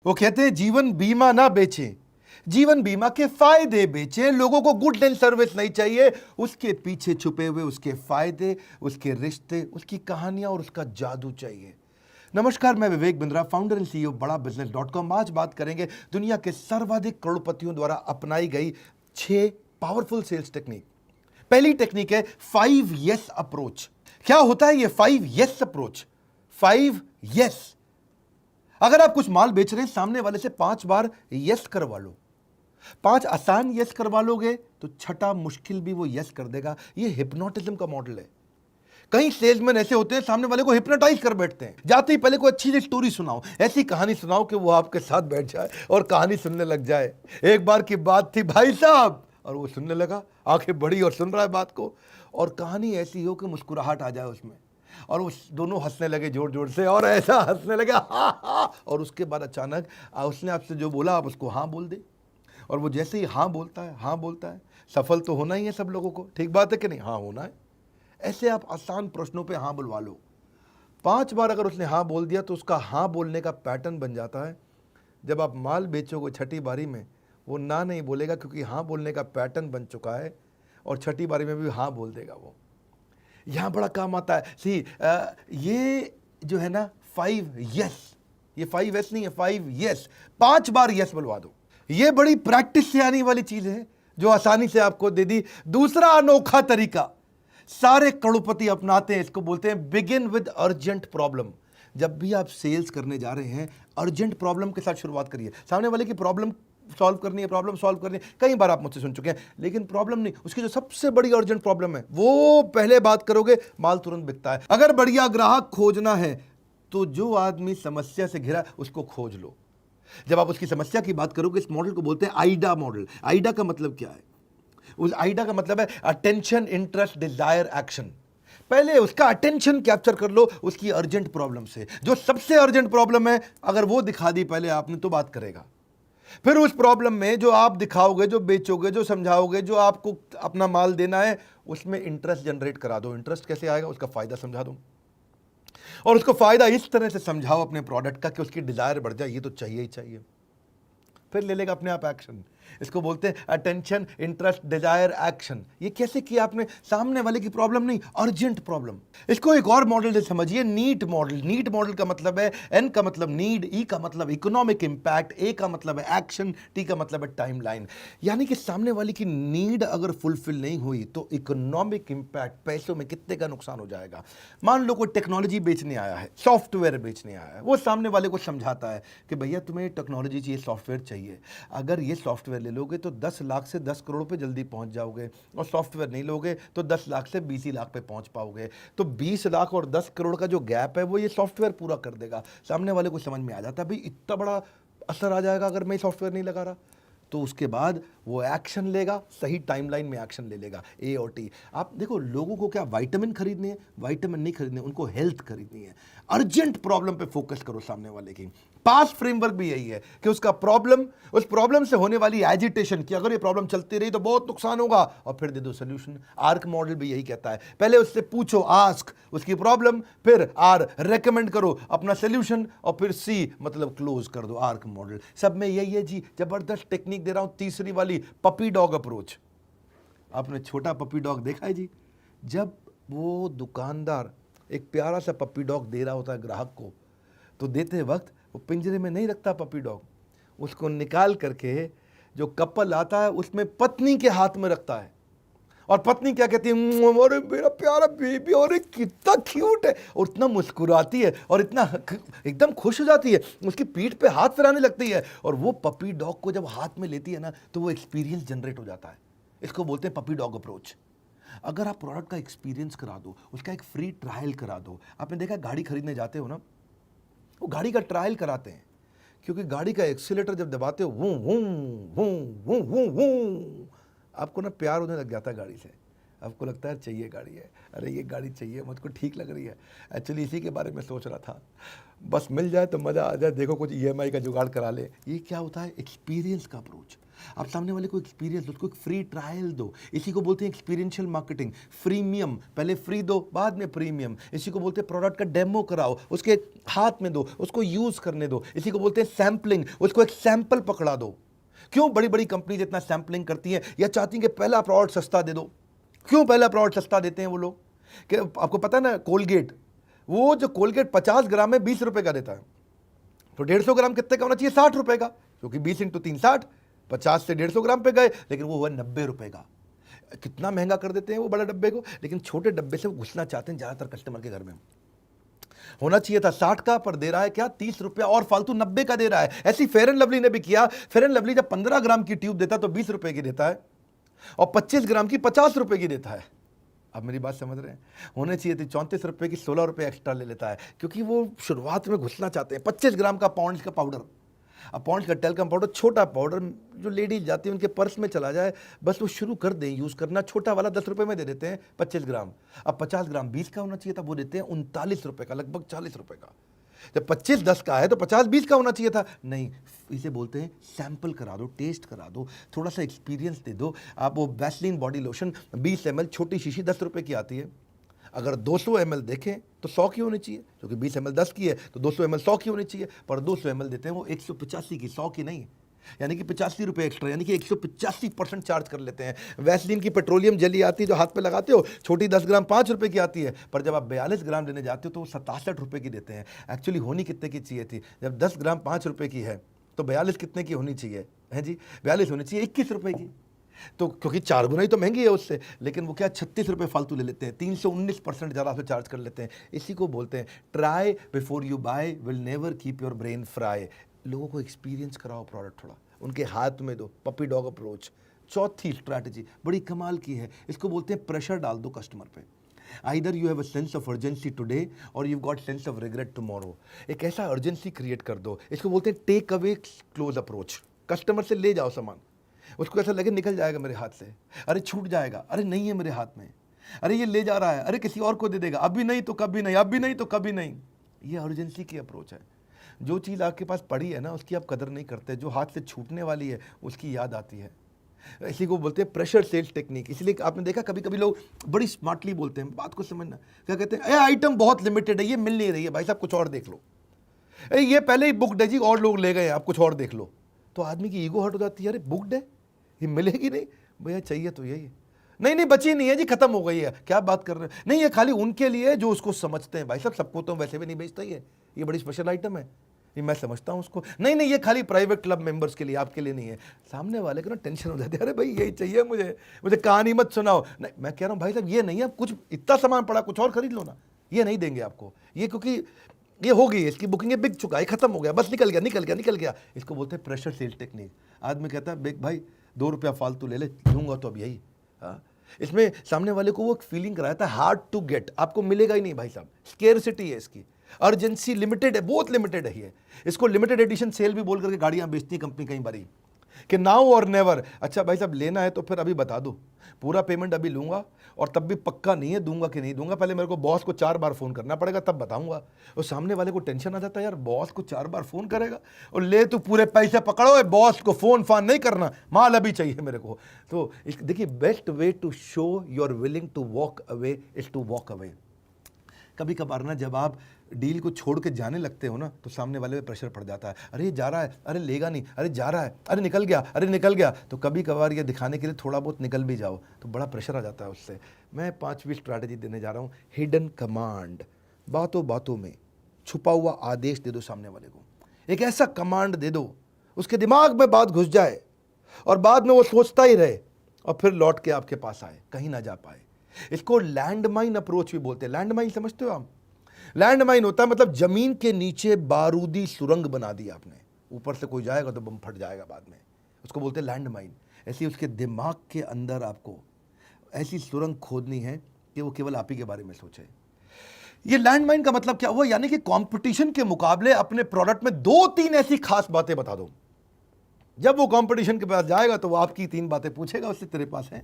वो कहते हैं जीवन बीमा ना बेचें, जीवन बीमा के फायदे बेचें। लोगों को गुड एंड सर्विस नहीं चाहिए, उसके पीछे छुपे हुए उसके फायदे, उसके रिश्ते, उसकी कहानियां और उसका जादू चाहिए। नमस्कार, मैं Vivek Bindra, founder and CEO बड़ा बिजनेस.com। आज बात करेंगे दुनिया के सर्वाधिक करोड़पतियों द्वारा अपनाई गई 6 पावरफुल सेल्स टेक्निक। पहली टेक्निक है 5 यस अप्रोच। क्या होता है ये 5 यस अप्रोच? 5 यस। अगर आप कुछ माल बेच रहे हैं, सामने वाले से 5 बार यस करवा लो। 5 आसान यस करवा लोगे तो छठा मुश्किल भी वो यस कर देगा। ये हिप्नोटिज्म का मॉडल है। कई सेल्समैन ऐसे होते हैं, सामने वाले को हिप्नोटाइज कर बैठते हैं। जाते ही पहले कोई अच्छी सी स्टोरी सुनाओ, ऐसी कहानी सुनाओ कि वो आपके साथ बैठ जाए और कहानी सुनने लग जाए। एक बार की बात थी भाई साहब, और वो सुनने लगा, आंखें बड़ी और सुन रहा है बात को, और कहानी ऐसी हो कि मुस्कुराहट आ जाए उसमें, और वो दोनों हंसने लगे जोर जोर से, और ऐसा हंसने लगे हा हा। और उसके बाद अचानक उसने आपसे जो बोला आप उसको हाँ बोल दे, और वो जैसे ही हाँ बोलता है, सफल तो होना ही है सब लोगों को, ठीक बात है कि नहीं? हाँ होना है। ऐसे आप आसान प्रश्नों पे हाँ बुलवा लो। 5 बार अगर उसने हाँ बोल दिया तो उसका हाँ बोलने का पैटर्न बन जाता है। जब आप माल बेचोगे छठी बारी में, वो ना नहीं बोलेगा, क्योंकि हाँ बोलने का पैटर्न बन चुका है, और छठी बारी में भी हाँ बोल देगा वो। यहाँ बड़ा काम आता है। ये जो है ना 5 यस, ये 5 यस नहीं है, 5 यस। 5 बार यस बुलवा दो। ये बड़ी प्रैक्टिस से आने वाली चीज है जो आसानी से आपको दे दी। दूसरा अनोखा तरीका सारे करोड़पति अपनाते हैं, इसको बोलते हैं बिगिन विद अर्जेंट प्रॉब्लम। जब भी आप सेल्स करने जा रहे हैं, अर्जेंट प्रॉब्लम के साथ शुरुआत करिए। सामने वाले की प्रॉब्लम सॉल्व करनी है। कई बार आप मुझसे सुन चुके हैं, लेकिन प्रॉब्लम नहीं, उसकी जो सबसे बड़ी अर्जेंट प्रॉब्लम है वो पहले बात करोगे, माल तुरंत बिकता है। अगर बढ़िया ग्राहक खोजना है तो जो आदमी समस्या से घिरा उसको खोज लो। जब आप उसकी समस्या की बात करोगे, इस मॉडल को बोलते हैं आइडा मॉडल। आइडा का मतलब क्या है? उस आइडा का मतलब है अटेंशन, इंटरेस्ट, डिजायर, एक्शन। पहले उसका अटेंशन कैप्चर कर लो उसकी अर्जेंट प्रॉब्लम से। जो सबसे अर्जेंट प्रॉब्लम है, अगर वो दिखा दी पहले आपने, तो बात करेगा। फिर उस प्रॉब्लम में जो आप दिखाओगे, जो बेचोगे, जो समझाओगे, जो आपको अपना माल देना है, उसमें इंटरेस्ट जनरेट करा दो। इंटरेस्ट कैसे आएगा? उसका फायदा समझा दो, और उसको फायदा इस तरह से समझाओ अपने प्रोडक्ट का कि उसकी डिजायर बढ़ जाए, ये तो चाहिए ही चाहिए। फिर ले लेगा अपने आप एक्शन। इसको बोलते हैं अटेंशन, इंटरेस्ट, डिजायर, एक्शन। ये कैसे किया आपने? सामने वाले की प्रॉब्लम नहीं, अर्जेंट प्रॉब्लम। इसको एक और मॉडल से समझिए, नीट मॉडल। नीट मॉडल का मतलब है, एन का मतलब नीड, ई का मतलब इकोनॉमिक इंपैक्ट, ए का मतलब है एक्शन, टी का मतलब है टाइमलाइन। यानी कि सामने वाले की नीड अगर फुलफिल नहीं हुई तो इकोनॉमिक इंपैक्ट, पैसों में कितने का नुकसान हो जाएगा। मान लो कोई टेक्नोलॉजी बेचने आया है, सॉफ्टवेयर बेचने आया है, वो सामने वाले को समझाता है कि भैया तुम्हें टेक्नोलॉजी चाहिए, सॉफ्टवेयर चाहिए। अगर ये सॉफ्टवेयर ले लोगे तो 10 लाख से 10 करोड़ पे जल्दी पहुंच जाओगे, और सॉफ्टवेयर नहीं लोगे तो 10 लाख से 20 लाख पे पहुंच पाओगे। तो 20 लाख और 10 करोड़ का जो गैप है वो ये सॉफ्टवेयर पूरा कर देगा। सामने वाले को समझ में आ जाता है भाई इतना बड़ा असर आ जाएगा अगर मैं सॉफ्टवेयर नहीं लगा रहा। तो उसके बाद वो एक्शन लेगा, सही टाइमलाइन में एक्शन ले लेगा, ए और टी। आप देखो, लोगों को क्या विटामिन खरीदने हैं? विटामिन नहीं खरीदने, उनको हेल्थ खरीदनी है। अर्जेंट प्रॉब्लम पे फोकस करो सामने वाले की। पास फ्रेमवर्क भी यही है कि उसका प्रॉब्लम, उस प्रॉब्लम से होने वाली एजिटेशन कि अगर ये प्रॉब्लम चलती रही तो बहुत नुकसान होगा, और फिर दे दो सोल्यूशन। आर्क मॉडल भी यही कहता है, पहले उससे पूछो, आस्क, उसकी प्रॉब्लम, फिर आर रेकमेंड करो अपना सोल्यूशन, और फिर सी मतलब क्लोज कर दो। आर्क मॉडल सब में यही है जी। जबरदस्त टेक्निक दे रहा हूं। तीसरी वाली पपी डॉग अप्रोच। आपने छोटा पपी डॉग देखा है जी? जब वो दुकानदार एक प्यारा सा पपी डॉग दे रहा होता है ग्राहक को, तो देते वक्त वो पिंजरे में नहीं रखता पपी डॉग, उसको निकाल करके जो कपल आता है उसमें पत्नी के हाथ में रखता है। और पत्नी क्या कहती है? अरे मेरा प्यारा बेबी, और कितना क्यूट है, और इतना मुस्कुराती है, और इतना एकदम खुश हो जाती है, उसकी पीठ पे हाथ फिराने लगती है। और वो पपी डॉग को जब हाथ में लेती है ना, तो वो एक्सपीरियंस जनरेट हो जाता है। इसको बोलते हैं पपी डॉग अप्रोच। अगर आप प्रोडक्ट का एक्सपीरियंस करा दो, उसका एक फ्री ट्रायल करा दो। आपने देखा, गाड़ी खरीदने जाते हो ना, वो गाड़ी का ट्रायल कराते हैं, क्योंकि गाड़ी का एक्सीलेटर जब दबाते हो, वूं वूं वूं वूं वूं वूं, आपको ना प्यार होने लग जाता है गाड़ी से। आपको लगता है चाहिए गाड़ी है, अरे ये गाड़ी चाहिए, मुझको ठीक लग रही है, एक्चुअली इसी के बारे में सोच रहा था, बस मिल जाए तो मज़ा आ जाए, देखो कुछ ईएमआई का जुगाड़ करा ले। ये क्या होता है? एक्सपीरियंस का अप्रोच। आप सामने वाले को एक्सपीरियंस, उसको एक फ्री ट्रायल दो, इसी को बोलते हैं एक्सपीरियंशियल मार्केटिंग। फ्रीमियम, पहले फ्री दो बाद में प्रीमियम, इसी को बोलते हैं प्रोडक्ट का डेमो कराओ, उसके हाथ में दो, उसको यूज़ करने दो, इसी को बोलते हैं सैम्पलिंग, उसको एक सैंपल पकड़ा दो। क्यों बड़ी बड़ी कंपनीज इतना सैंपलिंग करती हैं या चाहती हैं कि पहला प्रोडक्ट सस्ता दे दो? क्यों पहला प्रोडक्ट सस्ता देते हैं वो लोग? कि आपको पता है ना, कोलगेट, वो जो कोलगेट 50 ग्राम में 20 रुपए का देता है, तो 150 ग्राम कितने का होना चाहिए? 60 रुपए का, क्योंकि 20 × 3 60, 50 से 150 ग्राम पे गए, लेकिन वो हुआ 90 रुपए का। कितना महंगा कर देते हैं वो बड़े डब्बे को, लेकिन छोटे डब्बे से वो घुसना चाहते हैं ज़्यादातर कस्टमर के घर में। होना चाहिए था 60 का, पर दे रहा है क्या? 30 रुपया और फालतू 90 का दे रहा है। ऐसी फेयर एंड लवली ने भी किया। फेयर एंड लवली जब 15 ग्राम की ट्यूब देता है तो 20 रुपए की देता है, और 25 ग्राम की 50 रुपए की देता है। आप मेरी बात समझ रहे हैं? होने चाहिए थी 34 रुपए की, 16 रुपए एक्स्ट्रा ले लेता है, क्योंकि वो शुरुआत में घुसना चाहते हैं। 25 ग्राम का पॉन्ड्स का पाउडर, अब पॉन्ड्स का टेल्कम पाउडर, छोटा पाउडर, जो लेडीज जाती है उनके पर्स में चला जाए, बस वो शुरू कर दें यूज़ करना। छोटा वाला 10 रुपए में दे देते हैं 25 ग्राम। अब 50 ग्राम 20 का होना चाहिए था, वो देते हैं 39 रुपए का, लगभग 40 रुपए का। जब 25 10 का है तो 50 20 का होना चाहिए था। नहीं, इसे बोलते हैं सैंपल करा दो, टेस्ट करा दो, थोड़ा सा एक्सपीरियंस दे दो। आप वो वैसलीन बॉडी लोशन 20 ml, छोटी शीशी 10 रुपए की आती है। अगर 200 ml देखें तो 100 की होनी चाहिए, क्योंकि 20 ml 10 की है तो 200 ml 100 की होनी चाहिए, पर 200 ml देते हैं वो 185 की, 100 की नहीं, यानी कि 85 रुपये एक्स्ट्रा, यानी कि 185% चार्ज कर लेते हैं। वैसलीन की पेट्रोलियम जेली आती है जो हाथ पे लगाते हो, छोटी 10 ग्राम 5 रुपए की आती है, पर जब आप 42 ग्राम लेने जाते हो तो वो 67 रुपये की देते हैं। एक्चुअली होनी कितने की चाहिए थी? जब 10 ग्राम 5 रुपये की है तो 42 कितने की होनी चाहिए? है जी, 42 होनी चाहिए 21 रुपये की। तो क्योंकि 4 गुना ही तो महंगी है उससे, लेकिन वो क्या 36 रुपये फालतू ले लेते हैं, 319% ज़्यादा आपसे चार्ज कर लेते हैं। इसी को बोलते हैं try before you buy will never keep your brain fry. लोगों को एक्सपीरियंस कराओ प्रोडक्ट, थोड़ा उनके हाथ में दो, पपी डॉग अप्रोच। चौथी स्ट्रैटेजी बड़ी कमाल की है, इसको बोलते हैं प्रेशर डाल दो कस्टमर पे। Either you have a sense of urgency today or you got sense of regret tomorrow. एक ऐसा अर्जेंसी क्रिएट कर दो, इसको बोलते हैं take away close approach. Customer से ले जाओ सामान, उसको ऐसा लगे निकल जाएगा मेरे हाथ से, अरे छूट जाएगा, अरे नहीं है मेरे हाथ में, अरे ये ले जा रहा है, अरे किसी और को दे देगा, अभी नहीं तो कभी नहीं, अभी नहीं तो कभी नहीं। ये अर्जेंसी की अप्रोच है। जो चीज़ आपके पास पड़ी है ना, उसकी आप कदर नहीं करते, जो हाथ से छूटने वाली है उसकी याद आती है। इसी को बोलते हैं प्रेशर सेल्स टेक्निक। इसलिए आपने देखा कभी कभी लोग बड़ी स्मार्टली बोलते हैं, बात को समझना, क्या कहते हैं, आइटम बहुत लिमिटेड है, ये मिल नहीं रही है, भाई साहब कुछ और देख लो, ये पहले ही बुकड है जी, और लोग ले गए, आप कुछ और देख लो। तो आदमी की ईगो हट हो जाती है, अरे बुकड है, ये मिलेगी नहीं भैया, चाहिए तो यही, नहीं बची नहीं है जी, खत्म हो गई है, क्या बात कर रहे हैं, नहीं ये खाली उनके लिए जो उसको समझते हैं। भाई साहब सबको तो वैसे भी नहीं बेचता, ये बड़ी स्पेशल आइटम है, ये मैं समझता हूँ उसको, नहीं ये खाली प्राइवेट क्लब मेंबर्स के लिए, आपके लिए नहीं है। सामने वाले को ना टेंशन हो जाती है, अरे भाई यही चाहिए मुझे कहानी मत सुनाओ। नहीं, मैं कह रहा हूँ भाई साहब ये नहीं है, कुछ इतना सामान पड़ा, कुछ और खरीद लो ना, ये नहीं देंगे आपको, ये क्योंकि ये हो गई, इसकी बुकिंग है, बिक चुका है, खत्म हो गया, बस निकल गया। इसको बोलते हैं प्रेशर सेल्स टेक्निक। आदमी कहता है बिग भाई 2 रुपया फालतू ले ले, दूंगा तो अब यही। हाँ, इसमें सामने वाले को वो एक फीलिंग कराता है हार्ड टू गेट, आपको मिलेगा ही नहीं भाई साहब, स्केर्सिटी है इसकी, अर्जेंसी लिमिटेड है, बहुत लिमिटेड है ये। इसको लिमिटेड एडिशन सेल भी बोल करके गाड़ियां बेचती है कंपनी कई बारी, कि नाउ और नेवर। अच्छा भाई साहब लेना है तो फिर अभी बता दो, पूरा पेमेंट अभी लूंगा, और तब भी पक्का नहीं है दूंगा कि नहीं दूंगा, पहले मेरे को बॉस को 4 बार फोन करना पड़ेगा तब बताऊंगा। और सामने वाले को टेंशन आ जाता है, यार बॉस को 4 बार फोन करेगा, और ले तो पूरे पैसे पकड़ो, बॉस को फोन फान नहीं करना, माल अभी चाहिए मेरे को। तो देखिए, best way to show you are willing to walk away is to walk away. कभी कभार ना जब आप डील को छोड़ के जाने लगते हो ना, तो सामने वाले पे प्रेशर पड़ जाता है, अरे ये जा रहा है, अरे लेगा नहीं, अरे जा रहा है, अरे निकल गया। तो कभी कभार ये दिखाने के लिए थोड़ा बहुत निकल भी जाओ तो बड़ा प्रेशर आ जाता है उससे। मैं 5वीं स्ट्रैटेजी देने जा रहा हूँ, हिडन कमांड। बातों बातों में छुपा हुआ आदेश दे दो सामने वाले को, एक ऐसा कमांड दे दो उसके दिमाग में बात घुस जाए और बाद में वो सोचता ही रहे और फिर लौट के आपके पास आए, कहीं ना जा पाए। इसको लैंडमाइन अप्रोच भी बोलते हैं। लैंडमाइन समझते हो आप? लैंडमाइन होता है मतलब जमीन के नीचे बारूदी सुरंग बना दी आपने, ऊपर से कोई जाएगा तो बम फट जाएगा बाद में, उसको बोलते हैं लैंडमाइन। ऐसी उसके दिमाग के अंदर आपको ऐसी सुरंग खोदनी है कि वो केवल आप ही के बारे में सोचे। ये लैंडमाइन का मतलब क्या हुआ, यानी कि कंपटीशन के मुकाबले अपने प्रोडक्ट में 2-3 ऐसी खास बातें बता दो। जब वो कंपटीशन के पास जाएगा तो वो आपकी 3 बातें पूछेगा उससे, तेरे पास है,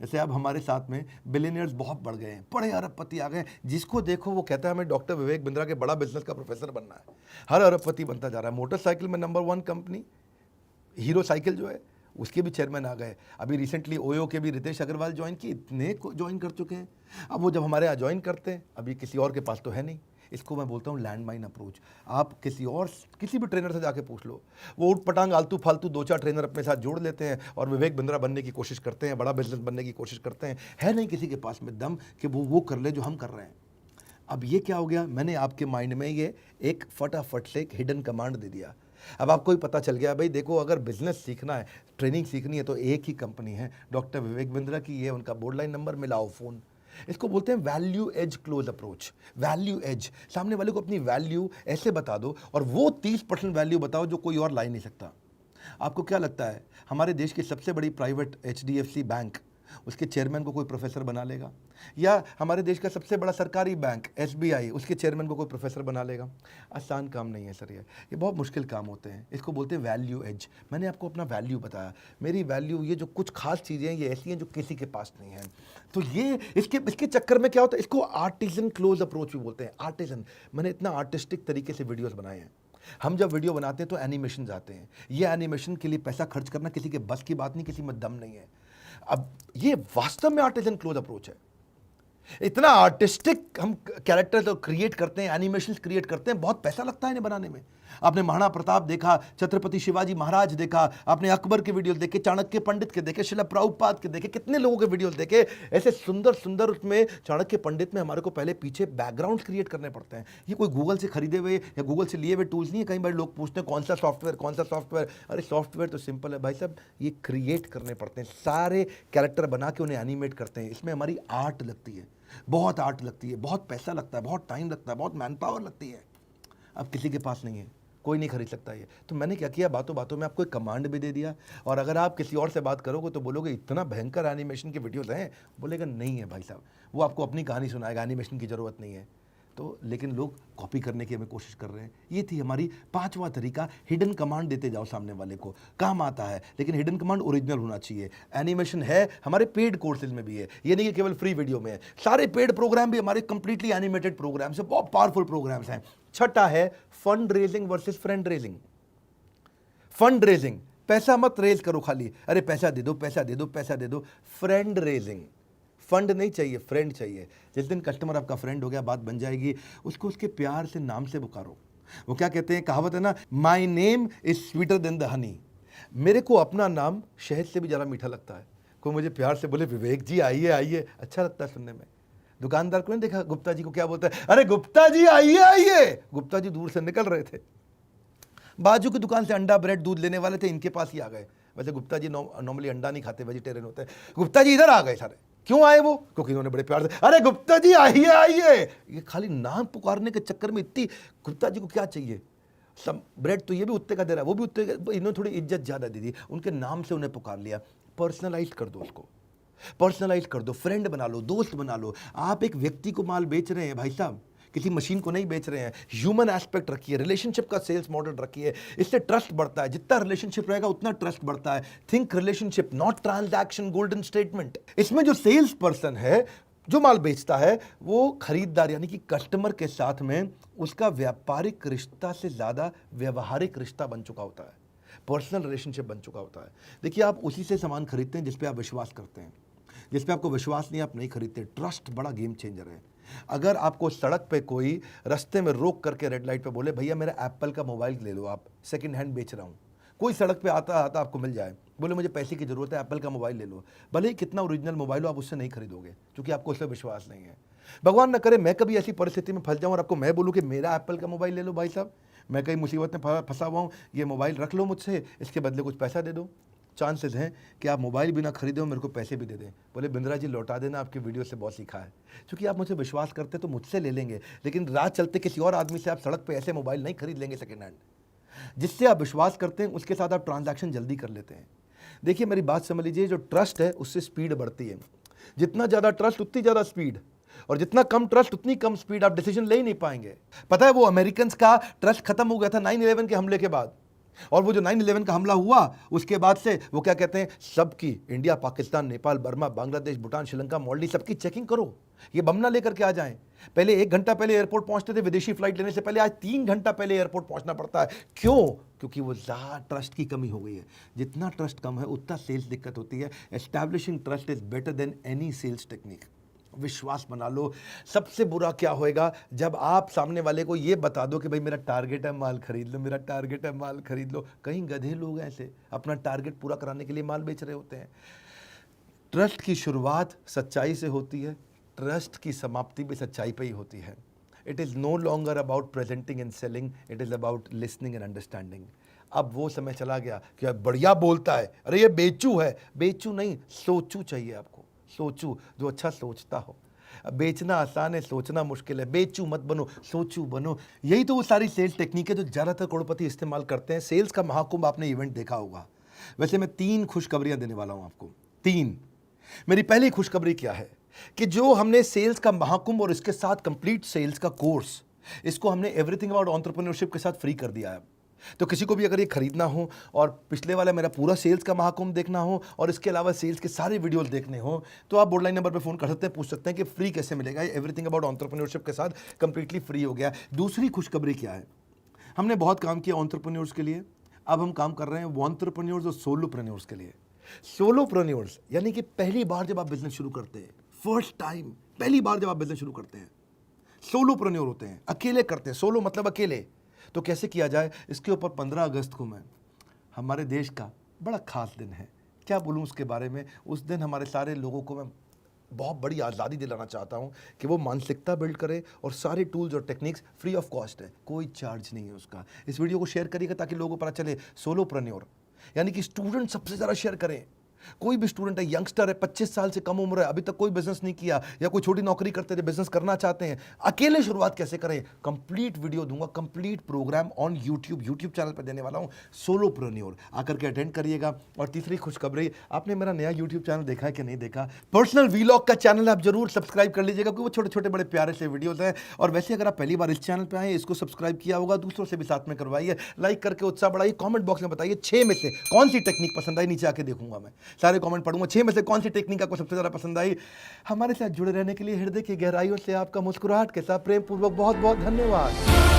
जैसे अब हमारे साथ में बिलियनियर्स बहुत बढ़ गए हैं, बड़े अरबपति आ गए हैं, जिसको देखो वो कहता है हमें डॉक्टर विवेक बिंद्रा के बड़ा बिजनेस का प्रोफेसर बनना है। हर अरबपति बनता जा रहा है। मोटरसाइकिल में नंबर 1 कंपनी हीरो साइकिल जो है उसके भी चेयरमैन आ गए। अभी रिसेंटली ओयो के भी रितेश अग्रवाल ज्वाइन किए, इतने ज्वाइन कर चुके हैं। अब वो जब हमारे यहाँ ज्वाइन करते हैं, अभी किसी और के पास तो है नहीं। इसको मैं बोलता हूँ लैंडमाइन अप्रोच। आप किसी भी ट्रेनर से जाके पूछ लो, वो उठ पटांग आलतू फालतू 2-4 ट्रेनर अपने साथ जोड़ लेते हैं और विवेक बिंद्रा बनने की कोशिश करते हैं, बड़ा बिजनेस बनने की कोशिश करते हैं। है नहीं किसी के पास में दम कि वो कर ले जो हम कर रहे हैं। अब ये क्या हो गया, मैंने आपके माइंड में ये एक फटाफट से एक हिडन कमांड दे दिया। अब आपको ही पता चल गया, भाई देखो अगर बिजनेस सीखना है, ट्रेनिंग सीखनी है तो एक ही कंपनी है डॉक्टर विवेक बिंद्रा की, ये उनका बोर्ड लाइन नंबर, मिलाओ फ़ोन। इसको बोलते हैं value add close approach. Value add, सामने वाले को अपनी वैल्यू ऐसे बता दो और वो 30% वैल्यू बताओ जो कोई और ला ही नहीं सकता। आपको क्या लगता है हमारे देश की सबसे बड़ी प्राइवेट HDFC बैंक, उसके चेयरमैन को कोई प्रोफेसर बना लेगा? या हमारे देश का सबसे बड़ा सरकारी बैंक SBI, उसके चेयरमैन को कोई प्रोफेसर बना लेगा? आसान काम नहीं है सर, ये बहुत मुश्किल काम होते हैं। इसको बोलते हैं वैल्यू एज। मैंने आपको अपना वैल्यू बताया, मेरी वैल्यू, ये जो कुछ खास चीज़ें हैं ये ऐसी हैं जो किसी के पास नहीं है। तो ये इसके चक्कर में क्या होता है, इसको आर्टिजन क्लोज अप्रोच भी बोलते हैं। आर्टिजन, मैंने इतना आर्टिस्टिक तरीके से वीडियोज़ बनाए हैं। हम जब वीडियो बनाते हैं तो एनिमेशन आते हैं। ये एनिमेशन के लिए पैसा खर्च करना किसी के बस की बात नहीं, किसी में दम नहीं है। अब ये वास्तव में आर्टिजन क्लोज अप्रोच है। इतना आर्टिस्टिक हम कैरेक्टर तो क्रिएट करते हैं, एनिमेशन क्रिएट करते हैं, बहुत पैसा लगता है इन्हें बनाने में। आपने महाराणा प्रताप देखा, छत्रपति शिवाजी महाराज देखा, आपने अकबर के वीडियो देखे, चाणक्य पंडित के देखे, शिला प्रभुपाद के देखे, कितने लोगों के वीडियो देखे ऐसे सुंदर सुंदर। उसमें चाणक्य पंडित में हमारे को पहले पीछे बैकग्राउंड क्रिएट करने पड़ते हैं। ये कोई गूगल से खरीदे हुए या गूगल से लिए हुए टूल्स नहीं है। कई बार लोग पूछते हैं कौन सा सॉफ्टवेयर। अरे सॉफ्टवेयर तो सिंपल है भाई साहब, ये क्रिएट करने पड़ते हैं। सारे कैरेक्टर बना के उन्हें एनिमेट करते हैं। इसमें हमारी आर्ट लगती है, बहुत आर्ट लगती है, बहुत पैसा लगता है, बहुत टाइम लगता है, बहुत मैन पावर लगती है। अब किसी के पास नहीं है, कोई नहीं खरीद सकता ये। तो मैंने क्या किया, बातों बातों में आपको एक कमांड भी दे दिया। और अगर आप किसी और से बात करोगे तो बोलोगे इतना भयंकर एनिमेशन के वीडियोस हैं, बोलेगा नहीं है भाई साहब, वो आपको अपनी कहानी सुनाएगा, एनिमेशन की ज़रूरत नहीं है। तो लेकिन लोग कॉपी करने की हमें कोशिश कर रहे हैं। ये थी हमारी 5वां तरीका, हिडन कमांड देते जाओ सामने वाले को, काम आता है लेकिन हिडन कमांड ओरिजिनल होना चाहिए। एनिमेशन है, हमारे पेड कोर्सेज में भी है, ये नहीं कि केवल फ्री वीडियो में है। सारे पेड प्रोग्राम भी हमारे कंप्लीटली एनिमेटेड प्रोग्राम्स है, बहुत पावरफुल प्रोग्राम्स हैं। छठा है fund raising versus friend raising. Fund raising, पैसा मत रेज करो खाली, अरे पैसा दे दो, पैसा दे दो, पैसा दे दो। फ्रेंड रेजिंग, फंड नहीं चाहिए, फ्रेंड चाहिए। जिस दिन कस्टमर आपका फ्रेंड हो गया, बात बन जाएगी, उसको उसके प्यार से नाम से पुकारो। वो क्या कहते हैं, कहावत है ना, my name is sweeter than the honey. मेरे को अपना नाम शहद से भी ज़्यादा मीठा लगता है। कोई मुझे प्यार से बोले विवेक जी आइए आइए, अच्छा लगता है सुनने में। दुकानदार को नहीं देखा गुप्ता जी को क्या बोलता है, अरे गुप्ता जी आइए आइए। गुप्ता जी दूर से निकल रहे थे, बाजू की दुकान से अंडा ब्रेड दूध लेने वाले थे, इनके पास ही आ गए। वैसे गुप्ता जी नॉर्मली अंडा नहीं खाते, वेजिटेरियन होते हैं। गुप्ता जी इधर आ गए सारे, क्यों आए वो, क्योंकि इन्होंने बड़े प्यार से अरे गुप्ता जी आइए आइए। ये खाली नाम पुकारने के चक्कर में इतनी, गुप्ता जी को क्या चाहिए, सब ब्रेड तो ये भी उत्ते का दे रहा है, वो भी उत्ते का, इन्होंने थोड़ी इज्जत ज़्यादा दे दी, उनके नाम से उन्हें पुकार लिया। पर्सनलाइज कर दो उसको, पर्सनलाइज कर दो, फ्रेंड बना लो, दोस्त बना लो। आप एक व्यक्ति को माल बेच रहे हैं भाई साहब, किसी मशीन को नहीं बेच रहे हैं। ह्यूमन एस्पेक्ट रखिए, रिलेशनशिप का सेल्स मॉडल रखिए, इससे ट्रस्ट बढ़ता है। जितना रिलेशनशिप रहेगा उतना ट्रस्ट बढ़ता है। Think relationship not transaction, golden statement. इसमें जो सेल्स पर्सन है, जो माल बेचता है, वो खरीदार यानी कि कस्टमर के साथ में उसका व्यापारिक रिश्ता से ज़्यादा व्यवहारिक रिश्ता बन चुका होता है, पर्सनल रिलेशनशिप बन चुका होता है। देखिए, आप उसी से सामान खरीदते हैं जिस पे आप विश्वास करते हैं। जिस पे आपको विश्वास नहीं, आप नहीं खरीदते। ट्रस्ट बड़ा गेम चेंजर है। अगर आपको सड़क पे कोई रास्ते में रोक करके रेड लाइट पे बोले भैया मेरा एप्पल का मोबाइल ले लो, आप सेकंड हैंड बेच रहा हूँ, कोई सड़क पे आता आता आपको मिल जाए, बोले मुझे पैसे की ज़रूरत है, एप्पल का मोबाइल ले लो, भले ही कितना ओरिजिनल मोबाइल हो, आप उससे नहीं खरीदोगे क्योंकि आपको उस पर विश्वास नहीं है। भगवान न करे मैं कभी ऐसी परिस्थिति में फंस जाऊँ और आपको मैं बोलूँ कि मेरा एप्पल का मोबाइल ले लो भाई साहब, मैं कहीं मुसीबत में फंसा हुआ हूँ, ये मोबाइल रख लो मुझसे, इसके बदले कुछ पैसा दे दो। चांसेस हैं कि आप मोबाइल भी ना खरीदे हो, मेरे को पैसे भी दे दें, बोले बिंद्रा जी लौटा देना, आपकी वीडियो से बहुत सीखा है। क्योंकि आप मुझे विश्वास करते तो मुझसे ले लेंगे, लेकिन रात चलते किसी और आदमी से आप सड़क पे ऐसे मोबाइल नहीं खरीद लेंगे सेकेंड हैंड। जिससे आप विश्वास करते हैं उसके साथ आप ट्रांजैक्शन जल्दी कर लेते हैं। देखिए मेरी बात समझ लीजिए, जो ट्रस्ट है उससे स्पीड बढ़ती है। जितना ज़्यादा ट्रस्ट उतनी ज़्यादा स्पीड, और जितना कम ट्रस्ट उतनी कम स्पीड, आप डिसीजन ले ही नहीं पाएंगे। पता है वो अमेरिकन का ट्रस्ट खत्म हो गया था 9/11 के हमले के बाद। और वो जो 9/11 का हमला हुआ उसके बाद से वो क्या कहते हैं, सबकी इंडिया, पाकिस्तान, नेपाल, बर्मा, बांग्लादेश, भूटान, श्रीलंका, मालदीव, सबकी चेकिंग करो, ये बम ना लेकर के आ जाएं। पहले 1 घंटा पहले एयरपोर्ट पहुंचते थे विदेशी फ्लाइट लेने से पहले, आज 3 घंटा पहले एयरपोर्ट पहुंचना पड़ता है। क्यों? क्योंकि वो ज़्यादा ट्रस्ट की कमी हो गई है। जितना ट्रस्ट कम है उतना सेल्स दिक्कत होती है। Establishing trust is better than any sales technique. विश्वास बना लो। सबसे बुरा क्या होएगा, जब आप सामने वाले को ये बता दो कि भाई मेरा टारगेट है माल खरीद लो, मेरा टारगेट है माल खरीद लो। कहीं गधे लोग ऐसे अपना टारगेट पूरा कराने के लिए माल बेच रहे होते हैं। ट्रस्ट की शुरुआत सच्चाई से होती है, ट्रस्ट की समाप्ति भी सच्चाई पे ही होती है। It is no longer about presenting and selling, it is about listening and understanding. अब वो समय चला गया कि बढ़िया बोलता है, अरे ये बेचू है। बेचू नहीं, सोचू चाहिए आपको, सोचू जो अच्छा सोचता हो। बेचना आसान है, सोचना मुश्किल है। बेचू मत बनो, सोचू बनो। यही तो वो सारी सेल्स टेक्निक है जो ज़्यादातर करोड़पति इस्तेमाल करते हैं। सेल्स का महाकुंभ आपने इवेंट देखा होगा। वैसे मैं 3 खुशखबरियां देने वाला हूं आपको, 3। मेरी पहली खुशखबरी क्या है कि जो हमने सेल्स का महाकुंभ और इसके साथ कंप्लीट सेल्स का कोर्स, इसको हमने एवरीथिंग अबाउट एंटरप्रेन्योरशिप के साथ फ्री कर दिया है। तो किसी को भी अगर ये खरीदना हो और पिछले वाला मेरा पूरा सेल्स का महाकुंभ देखना हो और इसके अलावा सेल्स के सारे वीडियोस देखने हो तो आप बोर्ड लाइन नंबर पे फ़ोन कर सकते हैं, पूछ सकते हैं कि फ्री कैसे मिलेगा। ये एवरीथिंग अबाउट एंटरप्रेन्योरशिप के साथ कंप्लीटली फ्री हो गया। दूसरी खुशखबरी क्या है, हमने बहुत काम किया एंटरप्रेन्योर्स के लिए, अब हम काम कर रहे हैं एंटरप्रेन्योर्स और सोलोप्रेन्योर्स के लिए। सोलोप्रेन्योर्स यानी कि पहली बार जब आप बिजनेस शुरू करते हैं, फर्स्ट टाइम, पहली बार जब आप बिजनेस शुरू करते हैं, सोलोप्रेन्योर होते हैं, अकेले करते हैं। सोलो मतलब अकेले। तो कैसे किया जाए, इसके ऊपर 15 अगस्त को मैं, हमारे देश का बड़ा खास दिन है, क्या बोलूँ उसके बारे में। उस दिन हमारे सारे लोगों को मैं बहुत बड़ी आज़ादी दिलाना चाहता हूँ कि वो मानसिकता बिल्ड करे और सारे टूल्स और टेक्निक्स फ्री ऑफ कॉस्ट है, कोई चार्ज नहीं है उसका। इस वीडियो को शेयर करिएगा ताकि लोगों को पता चले। सोलोप्रेन्योर यानी कि स्टूडेंट सबसे ज़्यादा शेयर करें। कोई भी स्टूडेंट है, यंगस्टर है, 25 साल से कम उम्र है, अभी तक कोई बिजनेस नहीं किया या कोई छोटी नौकरी करते थे, बिजनेस करना चाहते हैं, अकेले शुरुआत कैसे करें, कंप्लीट वीडियो दूंगा, complete programme on YouTube channel पर देने वाला हूं, सोलोप्रेन्योर। आकर के अटेंड करिएगा। और तीसरी खुशखबरी, आपने मेरा नया यूट्यूब चैनल देखा है कि नहीं देखा, पर्सनल वीलॉग का चैनल आप जरूर सब्सक्राइब कर लीजिएगा क्योंकि वो छोटे छोटे बड़े प्यारे से वीडियोज हैं। और वैसे अगर आप पहली बार इस चैनल पर आए, इसको सब्सक्राइब किया होगा, दूसरों से भी साथ में करवाइए, लाइक करके उत्साह बढ़ाइए। कॉमेंट बॉक्स में बताइए 6 में से कौन सी टेक्निक पसंद आई, नीचे आके देखूंगा मैं, सारे कॉमेंट पढ़ूंगा। 6 में से कौन सी टेक्निक आपको सबसे ज्यादा पसंद आई। हमारे साथ जुड़े रहने के लिए हृदय की गहराइयों से आपका मुस्कुराहट के साथ प्रेम पूर्वक बहुत बहुत धन्यवाद।